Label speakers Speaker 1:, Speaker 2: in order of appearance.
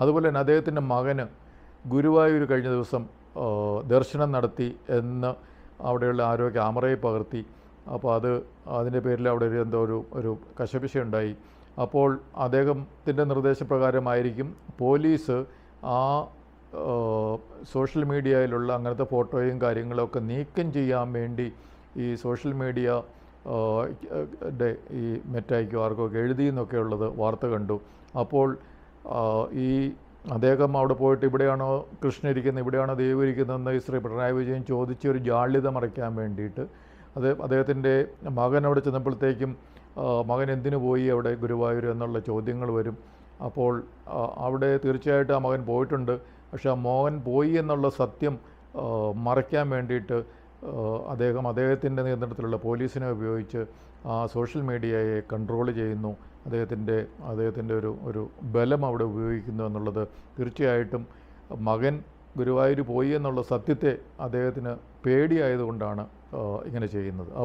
Speaker 1: അതുപോലെ തന്നെ അദ്ദേഹത്തിൻ്റെ മകന് ഗുരുവായൂർ കഴിഞ്ഞ ദിവസം ദർശനം നടത്തി എന്ന് അവിടെയുള്ള ആരോ ക്യാമറയിൽ പകർത്തി. അപ്പോൾ അതിൻ്റെ പേരിൽ അവിടെ ഒരു കശപിശയുണ്ടായി. അപ്പോൾ അദ്ദേഹത്തിൻ്റെ നിർദ്ദേശപ്രകാരമായിരിക്കും പോലീസ് ആ സോഷ്യൽ മീഡിയയിലുള്ള അങ്ങനത്തെ ഫോട്ടോയും കാര്യങ്ങളൊക്കെ നീക്കം ചെയ്യാൻ വേണ്ടി ഈ സോഷ്യൽ മീഡിയ ഈ മെറ്റയ്ക്കോ ആർക്കൊക്കെ എഴുതിയെന്നൊക്കെ ഉള്ളത് വാർത്ത കണ്ടു. അപ്പോൾ ഈ അദ്ദേഹം അവിടെ പോയിട്ട് ഇവിടെയാണോ കൃഷ്ണൻ ഇരിക്കുന്നത്, ഇവിടെയാണോ ദൈവം ഇരിക്കുന്നതെന്ന് ഈ ശ്രീ പിണറായി വിജയൻ ചോദിച്ചൊരു ജാള്യത മറയ്ക്കാൻ വേണ്ടിയിട്ട് അദ്ദേഹത്തിൻ്റെ മകൻ അവിടെ ചെന്നപ്പോഴത്തേക്കും മകൻ എന്തിനു പോയി അവിടെ ഗുരുവായൂർ എന്നുള്ള ചോദ്യങ്ങൾ വരും. അപ്പോൾ അവിടെ തീർച്ചയായിട്ടും ആ മകൻ പോയിട്ടുണ്ട്. പക്ഷേ ആ മകൻ പോയി എന്നുള്ള സത്യം മറയ്ക്കാൻ വേണ്ടിയിട്ട് അദ്ദേഹത്തിൻ്റെ നിയന്ത്രണത്തിലുള്ള പോലീസിനെ ഉപയോഗിച്ച് ആ സോഷ്യൽ മീഡിയയെ കൺട്രോൾ ചെയ്യുന്നു. അദ്ദേഹത്തിൻ്റെ ഒരു ബലം അവിടെ ഉപയോഗിക്കുന്നു എന്നുള്ളത് തീർച്ചയായിട്ടും മകൻ ഗുരുവായൂർ പോയി എന്നുള്ള സത്യത്തെ അദ്ദേഹത്തിന് പേടിയായതുകൊണ്ടാണ് ഇങ്ങനെ ചെയ്യുന്നത്.